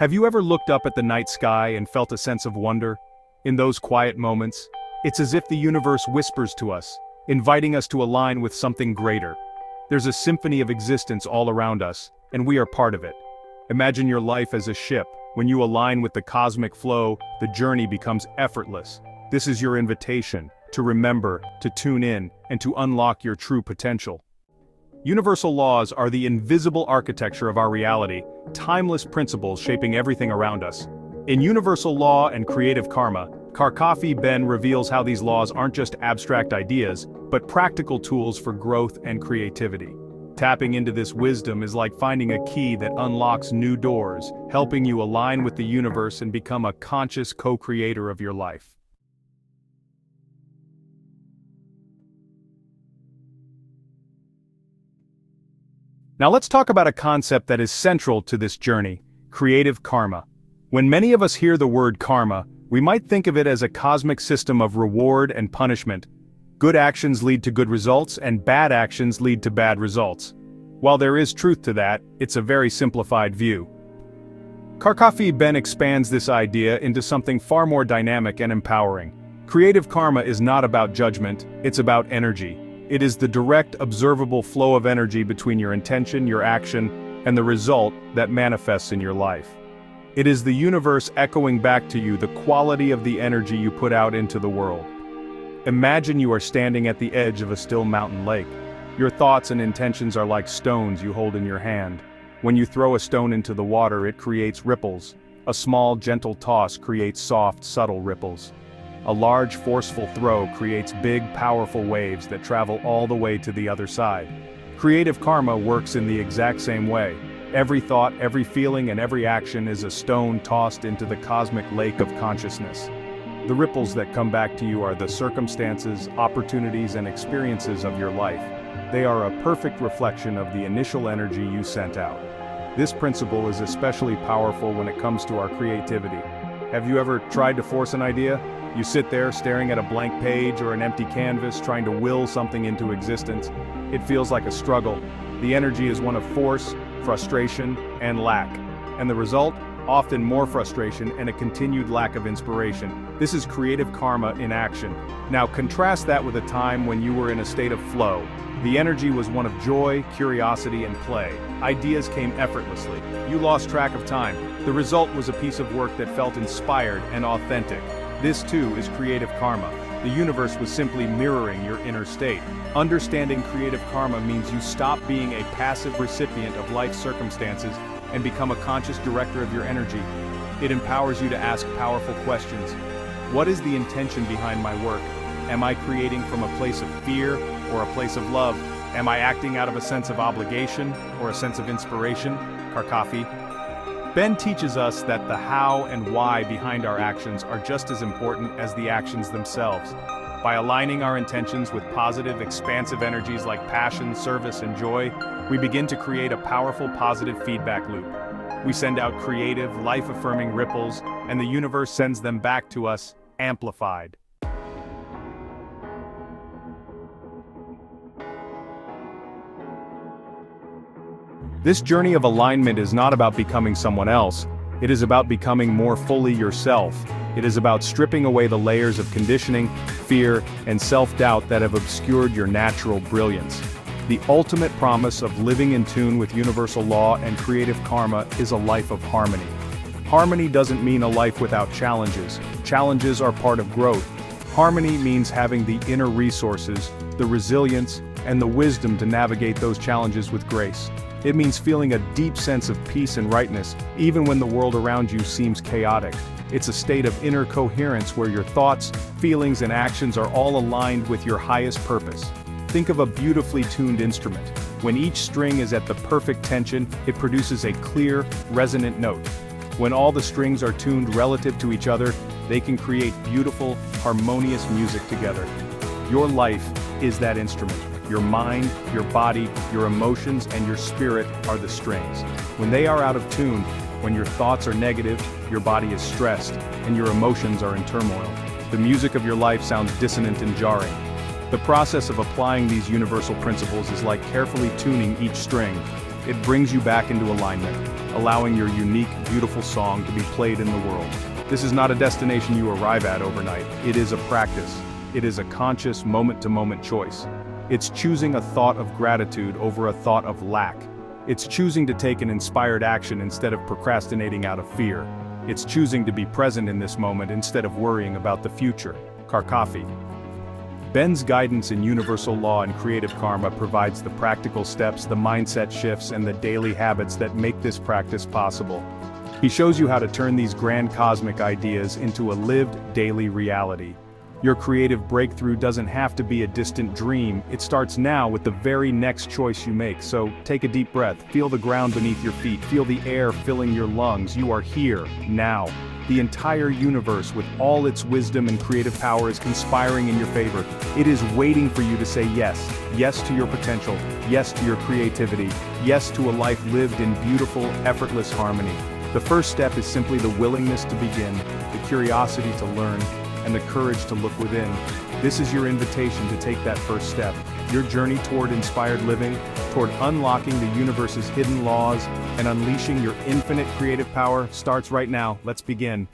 Have you ever looked up at the night sky and felt a sense of wonder? In those quiet moments, it's as if the universe whispers to us, inviting us to align with something greater. There's a symphony of existence all around us, and we are part of it. Imagine your life as a ship. When you align with the cosmic flow, the journey becomes effortless. This is your invitation to remember, to tune in, and to unlock your true potential. Universal laws are the invisible architecture of our reality, timeless principles shaping everything around us. In Universal Law and Creative Karma, KARKAFI Ben reveals how these laws aren't just abstract ideas, but practical tools for growth and creativity. Tapping into this wisdom is like finding a key that unlocks new doors, helping you align with the universe and become a conscious co-creator of your life. Now let's talk about a concept that is central to this journey: creative karma. When many of us hear the word karma, we might think of it as a cosmic system of reward and punishment. Good actions lead to good results, and bad actions lead to bad results. While there is truth to that, it's a very simplified view. KARKAFI Ben expands this idea into something far more dynamic and empowering. Creative karma is not about judgment, it's about energy. It is the direct, observable flow of energy between your intention, your action, and the result that manifests in your life. It is the universe echoing back to you the quality of the energy you put out into the world. Imagine you are standing at the edge of a still mountain lake. Your thoughts and intentions are like stones you hold in your hand. When you throw a stone into the water, it creates ripples. A small, gentle toss creates soft, subtle ripples. A large, forceful throw creates big, powerful waves that travel all the way to the other side. Creative karma works in the exact same way. Every thought, every feeling, and every action is a stone tossed into the cosmic lake of consciousness. The ripples that come back to you are the circumstances, opportunities, and experiences of your life. They are a perfect reflection of the initial energy you sent out. This principle is especially powerful when it comes to our creativity. Have you ever tried to force an idea? You sit there staring at a blank page or an empty canvas trying to will something into existence. It feels like a struggle. The energy is one of force, frustration, and lack. And the result? Often more frustration and a continued lack of inspiration. This is creative karma in action. Now contrast that with a time when you were in a state of flow. The energy was one of joy, curiosity, and play. Ideas came effortlessly. You lost track of time. The result was a piece of work that felt inspired and authentic. This too is creative karma. The universe was simply mirroring your inner state. Understanding creative karma means you stop being a passive recipient of life's circumstances and become a conscious director of your energy. It empowers you to ask powerful questions. What is the intention behind my work? Am I creating from a place of fear or a place of love? Am I acting out of a sense of obligation or a sense of inspiration? KARKAFI Ben teaches us that the how and why behind our actions are just as important as the actions themselves. By aligning our intentions with positive, expansive energies like passion, service, and joy, we begin to create a powerful positive feedback loop. We send out creative, life-affirming ripples, and the universe sends them back to us, amplified. This journey of alignment is not about becoming someone else. It is about becoming more fully yourself. It is about stripping away the layers of conditioning, fear, and self-doubt that have obscured your natural brilliance. The ultimate promise of living in tune with universal law and creative karma is a life of harmony. Harmony doesn't mean a life without challenges. Challenges are part of growth. Harmony means having the inner resources, the resilience, and the wisdom to navigate those challenges with grace. It means feeling a deep sense of peace and rightness, even when the world around you seems chaotic. It's a state of inner coherence where your thoughts, feelings, and actions are all aligned with your highest purpose. Think of a beautifully tuned instrument. When each string is at the perfect tension, it produces a clear, resonant note. When all the strings are tuned relative to each other, they can create beautiful, harmonious music together. Your life is that instrument. Your mind, your body, your emotions, and your spirit are the strings. When they are out of tune, when your thoughts are negative, your body is stressed, and your emotions are in turmoil, the music of your life sounds dissonant and jarring. The process of applying these universal principles is like carefully tuning each string. It brings you back into alignment, allowing your unique, beautiful song to be played in the world. This is not a destination you arrive at overnight. It is a practice. It is a conscious, moment-to-moment choice. It's choosing a thought of gratitude over a thought of lack. It's choosing to take an inspired action instead of procrastinating out of fear. It's choosing to be present in this moment instead of worrying about the future. KARKAFI Ben's guidance in universal law and creative karma provides the practical steps, the mindset shifts, and the daily habits that make this practice possible. He shows you how to turn these grand cosmic ideas into a lived, daily reality. Your creative breakthrough doesn't have to be a distant dream, it starts now with the very next choice you make. So, take a deep breath, feel the ground beneath your feet, feel the air filling your lungs. You are here, now. The entire universe, with all its wisdom and creative power, is conspiring in your favor. It is waiting for you to say yes. Yes to your potential, yes to your creativity, yes to a life lived in beautiful, effortless harmony. The first step is simply the willingness to begin, the curiosity to learn, and the courage to look within. This is your invitation to take that first step. Your journey toward inspired living, toward unlocking the universe's hidden laws, and unleashing your infinite creative power starts right now. Let's begin.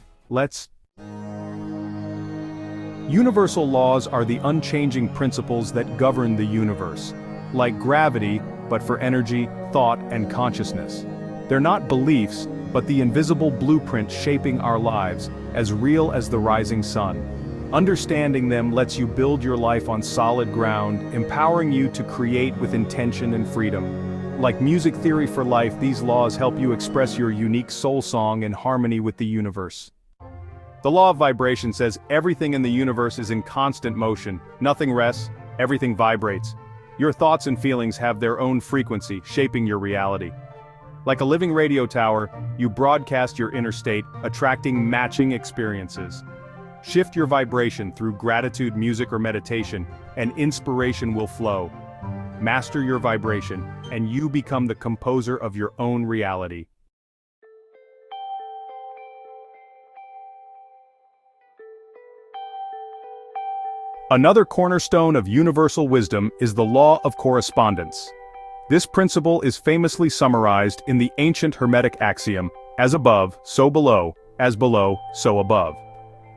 Universal laws are the unchanging principles that govern the universe. Like gravity, but for energy, thought, and consciousness. They're not beliefs, but the invisible blueprint shaping our lives, as real as the rising sun. Understanding them lets you build your life on solid ground, empowering you to create with intention and freedom. Like music theory for life, these laws help you express your unique soul song in harmony with the universe. The law of vibration says everything in the universe is in constant motion. Nothing rests, everything vibrates. Your thoughts and feelings have their own frequency, shaping your reality. Like a living radio tower, you broadcast your inner state, attracting matching experiences. Shift your vibration through gratitude, music, or meditation, and inspiration will flow. Master your vibration, and you become the composer of your own reality. Another cornerstone of universal wisdom is the law of correspondence. This principle is famously summarized in the ancient Hermetic axiom, as above, so below, as below, so above.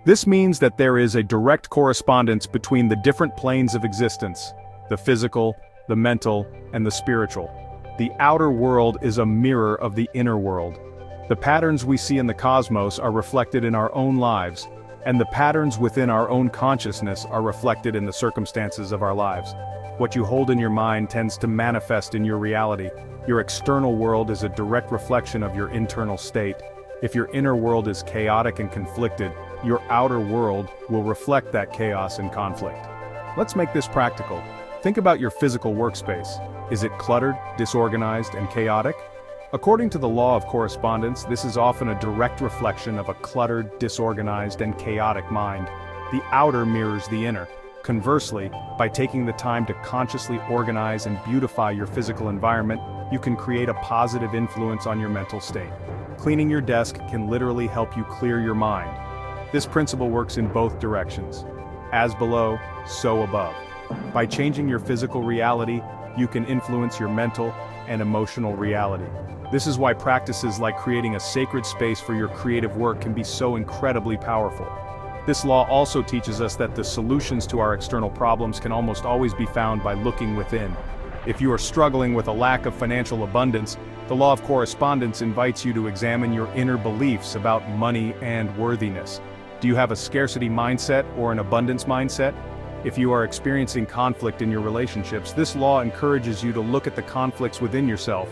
This means that there is a direct correspondence between the different planes of existence, the physical, the mental, and the spiritual. The outer world is a mirror of the inner world. The patterns we see in the cosmos are reflected in our own lives, and the patterns within our own consciousness are reflected in the circumstances of our lives. What you hold in your mind tends to manifest in your reality. Your external world is a direct reflection of your internal state. If your inner world is chaotic and conflicted, your outer world will reflect that chaos and conflict. Let's make this practical. Think about your physical workspace. Is it cluttered, disorganized, and chaotic? According to the law of correspondence, this is often a direct reflection of a cluttered, disorganized, and chaotic mind. The outer mirrors the inner. Conversely, by taking the time to consciously organize and beautify your physical environment, you can create a positive influence on your mental state. Cleaning your desk can literally help you clear your mind. This principle works in both directions. As below, so above. By changing your physical reality, you can influence your mental and emotional reality. This is why practices like creating a sacred space for your creative work can be so incredibly powerful. This law also teaches us that the solutions to our external problems can almost always be found by looking within. If you are struggling with a lack of financial abundance, the law of correspondence invites you to examine your inner beliefs about money and worthiness. Do you have a scarcity mindset or an abundance mindset? If you are experiencing conflict in your relationships, this law encourages you to look at the conflicts within yourself.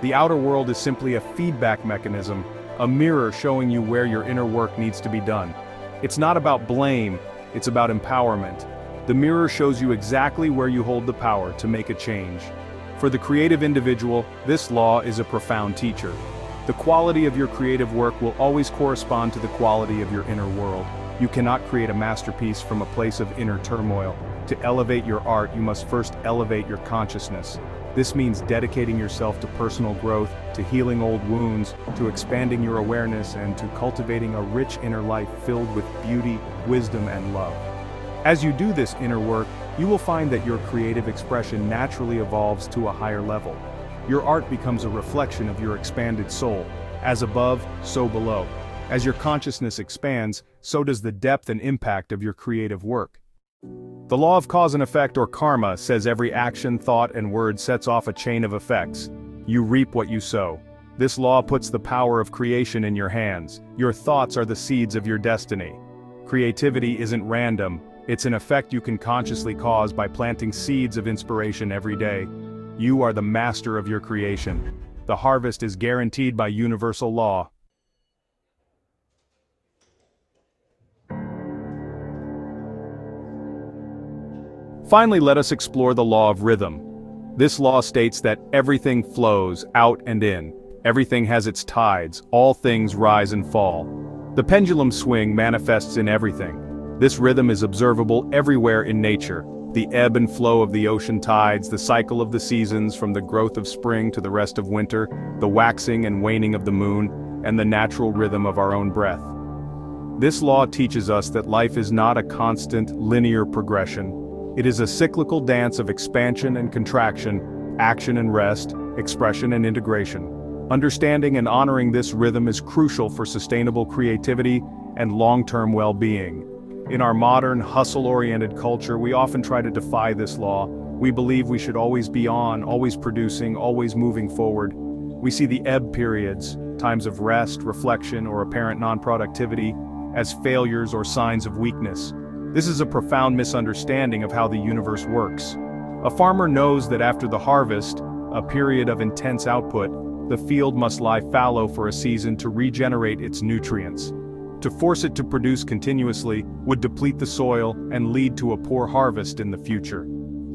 The outer world is simply a feedback mechanism, a mirror showing you where your inner work needs to be done. It's not about blame, it's about empowerment. The mirror shows you exactly where you hold the power to make a change. For the creative individual, this law is a profound teacher. The quality of your creative work will always correspond to the quality of your inner world. You cannot create a masterpiece from a place of inner turmoil. To elevate your art, you must first elevate your consciousness. This means dedicating yourself to personal growth, to healing old wounds, to expanding your awareness, and to cultivating a rich inner life filled with beauty, wisdom, and love. As you do this inner work, you will find that your creative expression naturally evolves to a higher level. Your art becomes a reflection of your expanded soul. As above, so below. As your consciousness expands, so does the depth and impact of your creative work. The law of cause and effect, or karma, says every action, thought, and word sets off a chain of effects. You reap what you sow. This law puts the power of creation in your hands. Your thoughts are the seeds of your destiny. Creativity isn't random, it's an effect you can consciously cause by planting seeds of inspiration every day. You are the master of your creation. The harvest is guaranteed by universal law. Finally, let us explore the law of rhythm. This law states that everything flows out and in. Everything has its tides, all things rise and fall. The pendulum swing manifests in everything. This rhythm is observable everywhere in nature. The ebb and flow of the ocean tides, the cycle of the seasons from the growth of spring to the rest of winter, the waxing and waning of the moon, and the natural rhythm of our own breath. This law teaches us that life is not a constant, linear progression. It is a cyclical dance of expansion and contraction, action and rest, expression and integration. Understanding and honoring this rhythm is crucial for sustainable creativity and long-term well-being. In our modern, hustle-oriented culture, we often try to defy this law. We believe we should always be on, always producing, always moving forward. We see the ebb periods, times of rest, reflection, or apparent non-productivity, as failures or signs of weakness. This is a profound misunderstanding of how the universe works. A farmer knows that after the harvest, a period of intense output, the field must lie fallow for a season to regenerate its nutrients. To force it to produce continuously would deplete the soil and lead to a poor harvest in the future.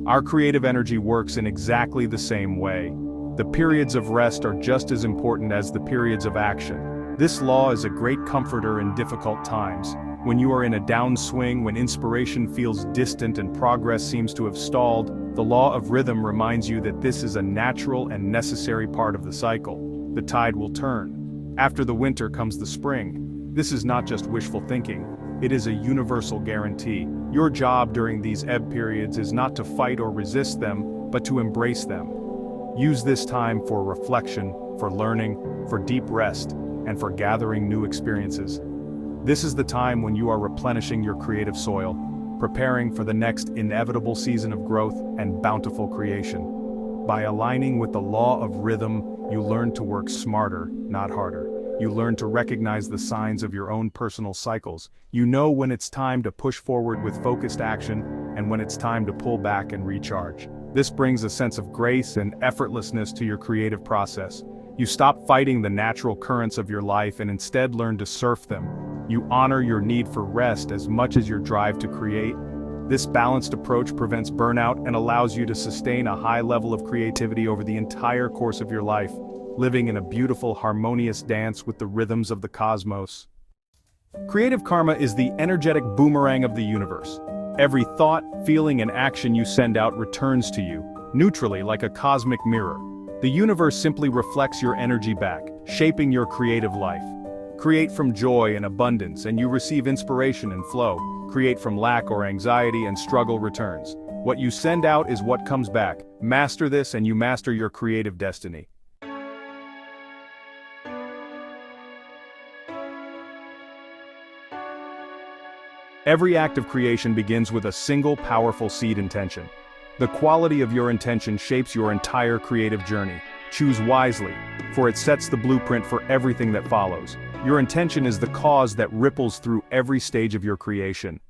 Our creative energy works in exactly the same way. The periods of rest are just as important as the periods of action. This law is a great comforter in difficult times. When you are in a downswing, when inspiration feels distant and progress seems to have stalled, the law of rhythm reminds you that this is a natural and necessary part of the cycle. The tide will turn. After the winter comes the spring. This is not just wishful thinking, it is a universal guarantee. Your job during these ebb periods is not to fight or resist them, but to embrace them. Use this time for reflection, for learning, for deep rest, and for gathering new experiences. This is the time when you are replenishing your creative soil, preparing for the next inevitable season of growth and bountiful creation. By aligning with the law of rhythm, you learn to work smarter, not harder. You learn to recognize the signs of your own personal cycles. You know when it's time to push forward with focused action and when it's time to pull back and recharge. This brings a sense of grace and effortlessness to your creative process. You stop fighting the natural currents of your life and instead learn to surf them. You honor your need for rest as much as your drive to create. This balanced approach prevents burnout and allows you to sustain a high level of creativity over the entire course of your life, living in a beautiful, harmonious dance with the rhythms of the cosmos. Creative karma is the energetic boomerang of the universe. Every thought, feeling, and action you send out returns to you, neutrally like a cosmic mirror. The universe simply reflects your energy back, shaping your creative life. Create from joy and abundance and you receive inspiration and flow. Create from lack or anxiety and struggle returns. What you send out is what comes back. Master this and you master your creative destiny. Every act of creation begins with a single powerful seed intention. The quality of your intention shapes your entire creative journey. Choose wisely, for it sets the blueprint for everything that follows. Your intention is the cause that ripples through every stage of your creation.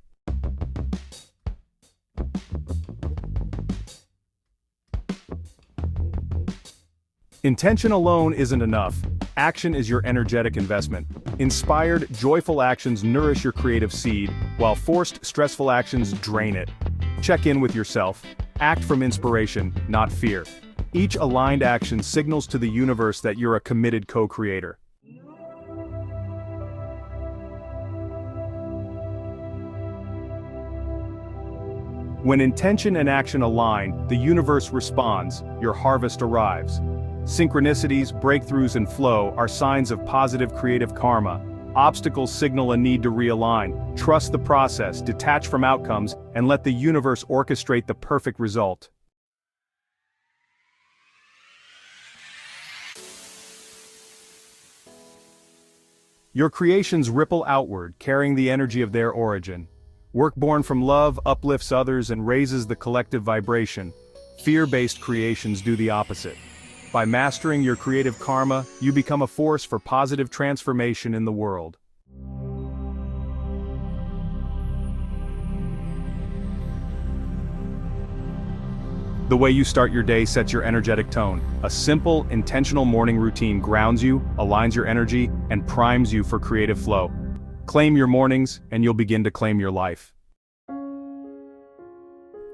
Intention alone isn't enough. Action is your energetic investment. Inspired, joyful actions nourish your creative seed, while forced, stressful actions drain it. Check in with yourself. Act from inspiration, not fear. Each aligned action signals to the universe that you're a committed co-creator. When intention and action align, the universe responds, your harvest arrives. Synchronicities, breakthroughs, and flow are signs of positive creative karma. Obstacles signal a need to realign. Trust the process, detach from outcomes, and let the universe orchestrate the perfect result. Your creations ripple outward, carrying the energy of their origin. Work born from love uplifts others and raises the collective vibration. Fear-based creations do the opposite. By mastering your creative karma, you become a force for positive transformation in the world. The way you start your day sets your energetic tone. A simple, intentional morning routine grounds you, aligns your energy, and primes you for creative flow. Claim your mornings, and you'll begin to claim your life.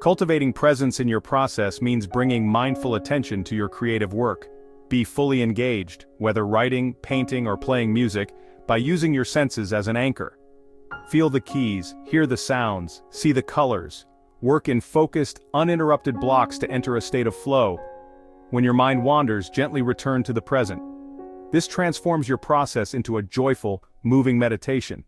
Cultivating presence in your process means bringing mindful attention to your creative work. Be fully engaged, whether writing, painting, or playing music, by using your senses as an anchor. Feel the keys, hear the sounds, see the colors. Work in focused, uninterrupted blocks to enter a state of flow. When your mind wanders, gently return to the present. This transforms your process into a joyful, moving meditation.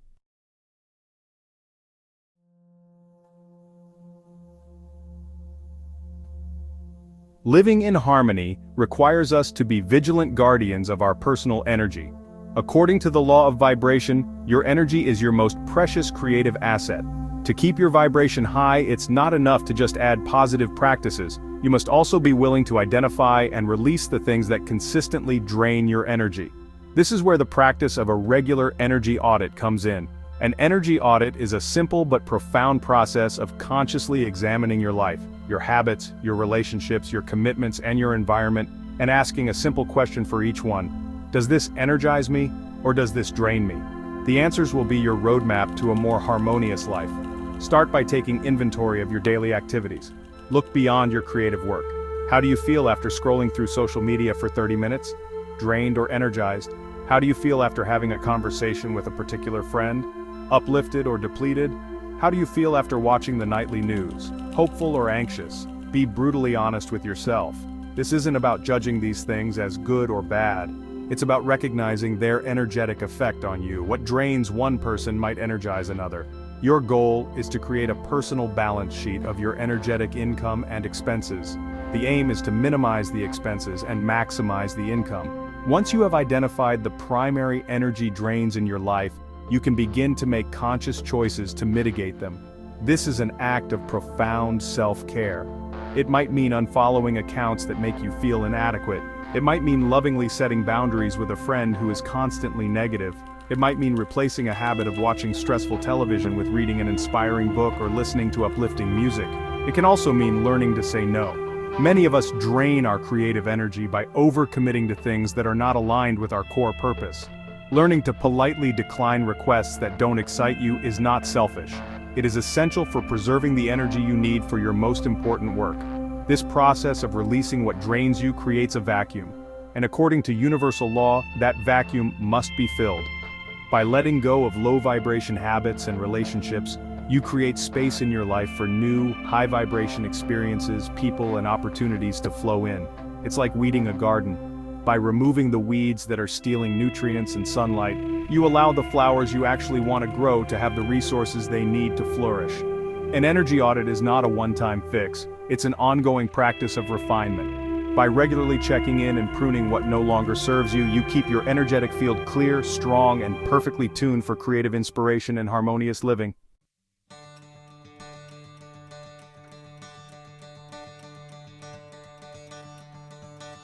Living in harmony requires us to be vigilant guardians of our personal energy. According to the law of vibration, your energy is your most precious creative asset. To keep your vibration high, it's not enough to just add positive practices. You must also be willing to identify and release the things that consistently drain your energy. This is where the practice of a regular energy audit comes in. An energy audit is a simple but profound process of consciously examining your life, your habits, your relationships, your commitments, and your environment, and asking a simple question for each one. Does this energize me, or does this drain me? The answers will be your roadmap to a more harmonious life. Start by taking inventory of your daily activities. Look beyond your creative work. How do you feel after scrolling through social media for 30 minutes? Drained or energized? How do you feel after having a conversation with a particular friend? Uplifted or depleted? How do you feel after watching the nightly news? Hopeful or anxious? Be brutally honest with yourself. This isn't about judging these things as good or bad. It's about recognizing their energetic effect on you. What drains one person might energize another. Your goal is to create a personal balance sheet of your energetic income and expenses. The aim is to minimize the expenses and maximize the income. Once you have identified the primary energy drains in your life, you can begin to make conscious choices to mitigate them. This is an act of profound self-care. It might mean unfollowing accounts that make you feel inadequate. It might mean lovingly setting boundaries with a friend who is constantly negative. It might mean replacing a habit of watching stressful television with reading an inspiring book or listening to uplifting music. It can also mean learning to say no. Many of us drain our creative energy by overcommitting to things that are not aligned with our core purpose. Learning to politely decline requests that don't excite you is not selfish. It is essential for preserving the energy you need for your most important work. This process of releasing what drains you creates a vacuum. And according to universal law, that vacuum must be filled. By letting go of low-vibration habits and relationships, you create space in your life for new, high-vibration experiences, people, and opportunities to flow in. It's like weeding a garden. By removing the weeds that are stealing nutrients and sunlight, you allow the flowers you actually want to grow to have the resources they need to flourish. An energy audit is not a one-time fix. It's an ongoing practice of refinement. By regularly checking in and pruning what no longer serves you, you keep your energetic field clear, strong, and perfectly tuned for creative inspiration and harmonious living.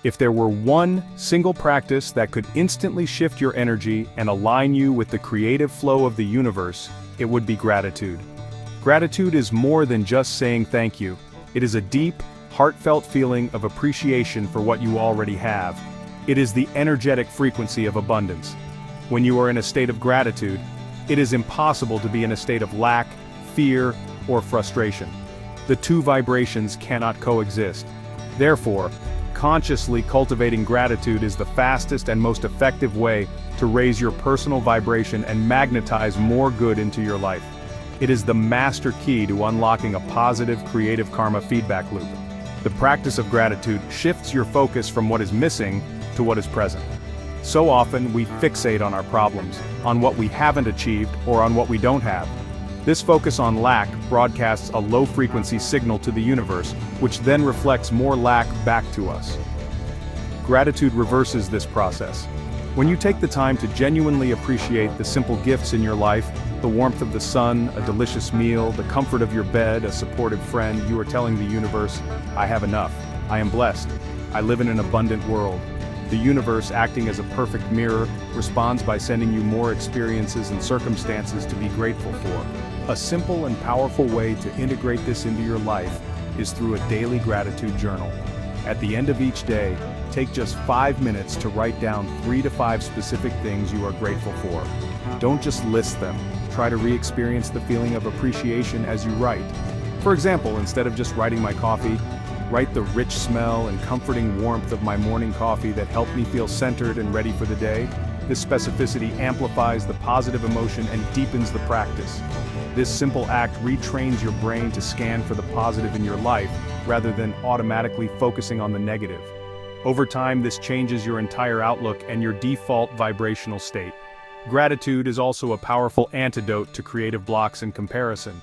If there were one single practice that could instantly shift your energy and align you with the creative flow of the universe, it would be gratitude. Gratitude is more than just saying thank you. It is a deep, heartfelt feeling of appreciation for what you already have. It is the energetic frequency of abundance. When you are in a state of gratitude, it is impossible to be in a state of lack, fear, or frustration. The two vibrations cannot coexist. Therefore, consciously cultivating gratitude is the fastest and most effective way to raise your personal vibration and magnetize more good into your life. It is the master key to unlocking a positive creative karma feedback loop. The practice of gratitude shifts your focus from what is missing to what is present. So often we fixate on our problems, on what we haven't achieved, or on what we don't have. This focus on lack broadcasts a low-frequency signal to the universe, which then reflects more lack back to us. Gratitude reverses this process. When you take the time to genuinely appreciate the simple gifts in your life, the warmth of the sun, a delicious meal, the comfort of your bed, a supportive friend, you are telling the universe, I have enough. I am blessed. I live in an abundant world. The universe, acting as a perfect mirror, responds by sending you more experiences and circumstances to be grateful for. A simple and powerful way to integrate this into your life is through a daily gratitude journal. At the end of each day, take just 5 minutes to write down 3 to 5 specific things you are grateful for. Don't just list them. Try to re-experience the feeling of appreciation as you write. For example, instead of just writing my coffee, write the rich smell and comforting warmth of my morning coffee that helped me feel centered and ready for the day. This specificity amplifies the positive emotion and deepens the practice. This simple act retrains your brain to scan for the positive in your life, rather than automatically focusing on the negative. Over time, this changes your entire outlook and your default vibrational state. Gratitude is also a powerful antidote to creative blocks and comparison.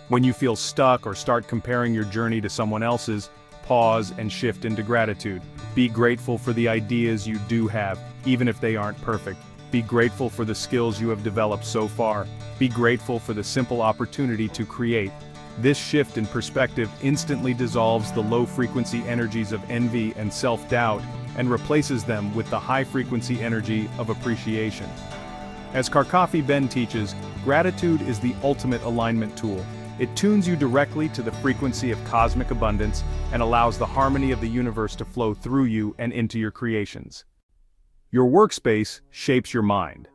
When you feel stuck or start comparing your journey to someone else's, pause and shift into gratitude. Be grateful for the ideas you do have, even if they aren't perfect. Be grateful for the skills you have developed so far. Be grateful for the simple opportunity to create. This shift in perspective instantly dissolves the low-frequency energies of envy and self-doubt and replaces them with the high-frequency energy of appreciation. As KARKAFI Ben teaches, gratitude is the ultimate alignment tool. It tunes you directly to the frequency of cosmic abundance and allows the harmony of the universe to flow through you and into your creations. Your workspace shapes your mind.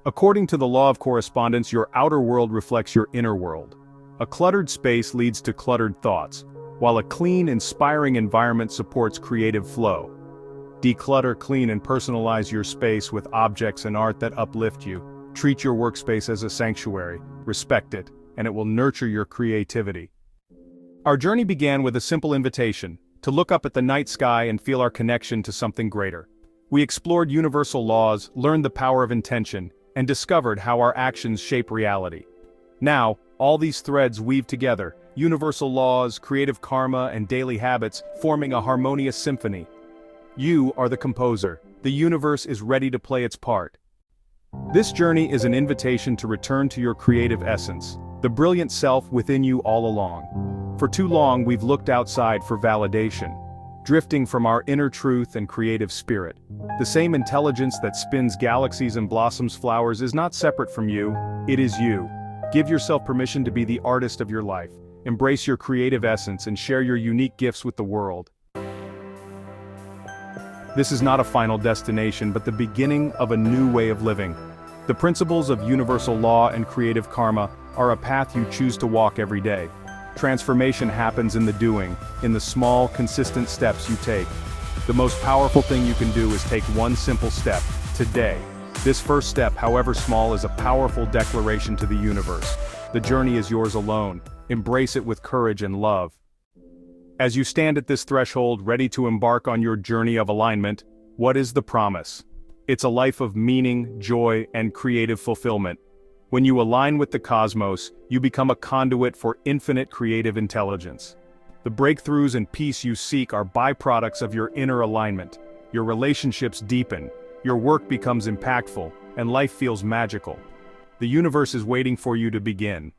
According to the law of correspondence, your outer world reflects your inner world. A cluttered space leads to cluttered thoughts, while a clean, inspiring environment supports creative flow. Declutter, clean, and personalize your space with objects and art that uplift you. Treat your workspace as a sanctuary, respect it, and it will nurture your creativity. Our journey began with a simple invitation, to look up at the night sky and feel our connection to something greater. We explored universal laws, learned the power of intention, and discovered how our actions shape reality. Now, all these threads weave together, universal laws, creative karma, and daily habits, forming a harmonious symphony. You are the composer. The universe is ready to play its part. This journey is an invitation to return to your creative essence, the brilliant self within you all along. For too long, we've looked outside for validation, drifting from our inner truth and creative spirit. The same intelligence that spins galaxies and blossoms flowers is not separate from you, it is you. Give yourself permission to be the artist of your life. Embrace your creative essence and share your unique gifts with the world. This is not a final destination, but the beginning of a new way of living. The principles of universal law and creative karma are a path you choose to walk every day. Transformation happens in the doing, in the small, consistent steps you take. The most powerful thing you can do is take one simple step, today. This first step, however small, is a powerful declaration to the universe. The journey is yours alone. Embrace it with courage and love. As you stand at this threshold, ready to embark on your journey of alignment, what is the promise? It's a life of meaning, joy, and creative fulfillment. When you align with the cosmos, you become a conduit for infinite creative intelligence. The breakthroughs and peace you seek are byproducts of your inner alignment. Your relationships deepen, your work becomes impactful, and life feels magical. The universe is waiting for you to begin.